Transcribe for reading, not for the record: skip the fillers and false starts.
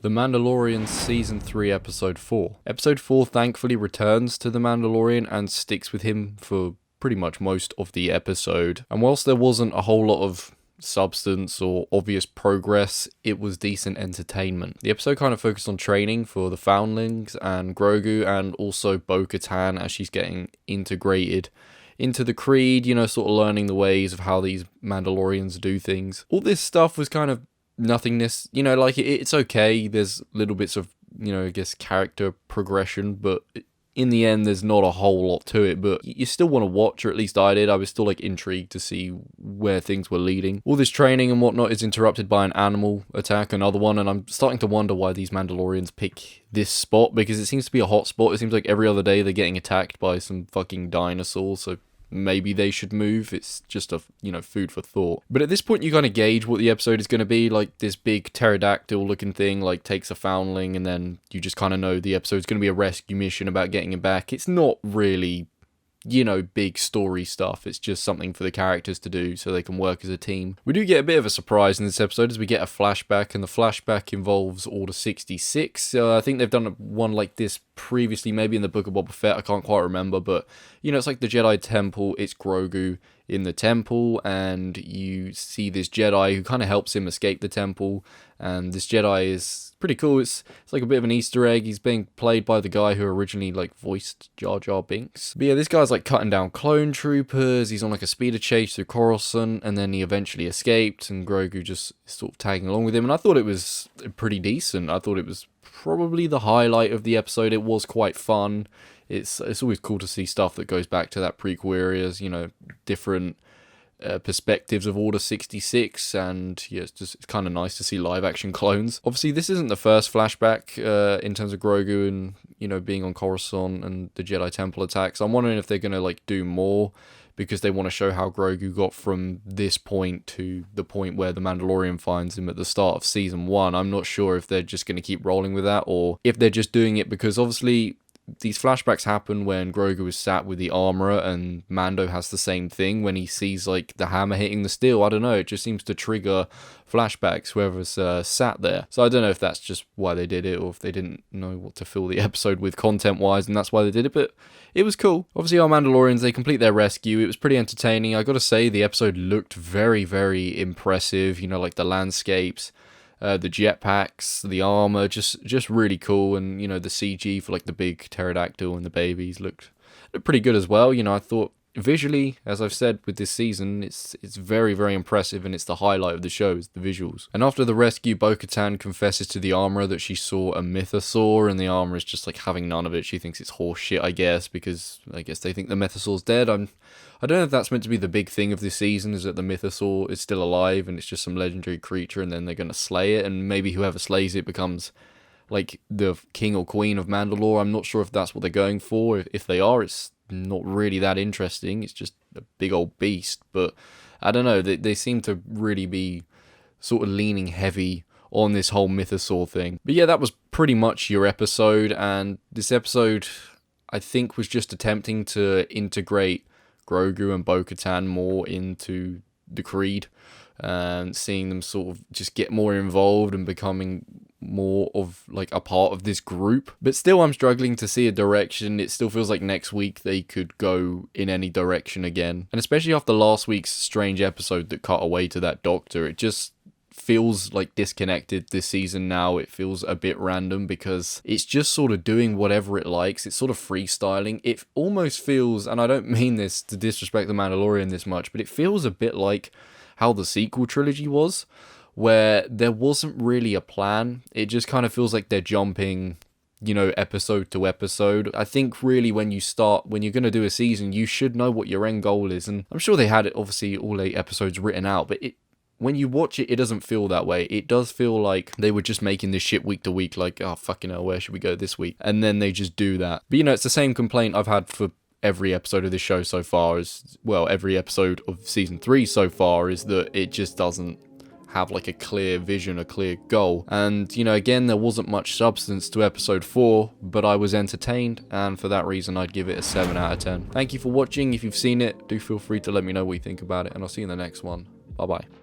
The Mandalorian Season 3 Episode 4. Episode 4 thankfully returns to The Mandalorian and sticks with him for pretty much most of the episode. And whilst there wasn't a whole lot of substance or obvious progress, it was decent entertainment. The episode kind of focused on training for the foundlings and Grogu, and also Bo-Katan as she's getting integrated into the Creed, you know, sort of learning the ways of how these Mandalorians do things. All this stuff was kind of nothingness, you know, like it's okay. There's little bits of, you know, I guess character progression, but in the end there's not a whole lot to it. But you still want to watch, or at least I did. I was still like intrigued to see where things were leading. All this training and whatnot is interrupted by an animal attack, another one, and I'm starting to wonder why these Mandalorians pick this spot, because it seems to be a hot spot. It seems like every other day they're getting attacked by some fucking dinosaurs, so maybe they should move. It's just a, you know, food for thought. But at this point you kind of gauge what the episode is going to be. Like, this big pterodactyl looking thing like takes a foundling, and then you just kind of know the episode's going to be a rescue mission about getting him back. It's not really, you know, big story stuff. It's just something for the characters to do so they can work as a team. We do get a bit of a surprise in this episode as we get a flashback, and the flashback involves Order 66. I think they've done one like this previously, maybe in the Book of Boba Fett, I can't quite remember, but, you know, it's like the Jedi Temple. It's Grogu in the temple, and you see this Jedi who kind of helps him escape the temple, and this Jedi is pretty cool. It's like a bit of an Easter egg. He's being played by the guy who originally like voiced Jar Jar Binks. But yeah, this guy's like cutting down clone troopers. He's on like a speeder chase through Coruscant, and then he eventually escaped, and Grogu just sort of tagging along with him. And I thought it was pretty decent. I thought it was probably the highlight of the episode. It was quite fun. It's always cool to see stuff that goes back to that prequel areas, you know, different perspectives of Order 66, and yeah, it's kind of nice to see live action clones. Obviously this isn't the first flashback in terms of Grogu and, you know, being on Coruscant and the Jedi Temple attacks. I'm wondering if they're going to like do more, because they want to show how Grogu got from this point to the point where the Mandalorian finds him at the start of Season 1. I'm not sure if they're just going to keep rolling with that, or if they're just doing it because obviously these flashbacks happen when Grogu is sat with the armorer, and Mando has the same thing when he sees like the hammer hitting the steel. I don't know, it just seems to trigger flashbacks whoever's sat there. So I don't know if that's just why they did it, or if they didn't know what to fill the episode with content wise and that's why they did it, but it was cool. Obviously our Mandalorians, they complete their rescue. It was pretty entertaining. I gotta say, the episode looked very, very impressive, you know, like the landscapes, the jetpacks, the armor, just really cool. And, you know, the CG for like the big pterodactyl and the babies looked pretty good as well. You know, I thought visually, as I've said with this season, it's very, very impressive, and it's the highlight of the show is the visuals. And after the rescue, Bo-Katan confesses to the armorer that she saw a mythosaur, and the armorer is just like having none of it. She thinks it's horse shit, I guess, because I guess they think the mythosaur's dead. I don't know if that's meant to be the big thing of this season, is that the mythosaur is still alive and it's just some legendary creature, and then they're going to slay it, and maybe whoever slays it becomes like the king or queen of Mandalore. I'm not sure if that's what they're going for. If they are, it's not really that interesting. It's just a big old beast. But I don't know, they seem to really be sort of leaning heavy on this whole mythosaur thing. But yeah, that was pretty much your episode, and this episode I think was just attempting to integrate Grogu and Bo-Katan more into the Creed, and seeing them sort of just get more involved and becoming more of like a part of this group. But still, I'm struggling to see a direction. It still feels like next week they could go in any direction again, and especially after last week's strange episode that cut away to that doctor, it just feels like disconnected this season now. It feels a bit random because it's just sort of doing whatever it likes. It's sort of freestyling. It almost feels, and I don't mean this to disrespect The Mandalorian this much, but it feels a bit like how the sequel trilogy was, where there wasn't really a plan. It just kind of feels like they're jumping, you know, episode to episode. I think really when you're going to do a season, you should know what your end goal is. And I'm sure they had it, obviously, all 8 episodes written out, but when you watch it, it doesn't feel that way. It does feel like they were just making this shit week to week, like, oh, fucking hell, where should we go this week? And then they just do that. But, you know, it's the same complaint I've had for every episode of this show so far, every episode of Season 3 so far, is that it just doesn't have like a clear vision, a clear goal. And, you know, again, there wasn't much substance to episode 4, but I was entertained, and for that reason I'd give it a 7 out of 10. Thank you for watching. If you've seen it, do feel free to let me know what you think about it, and I'll see you in the next one. Bye bye.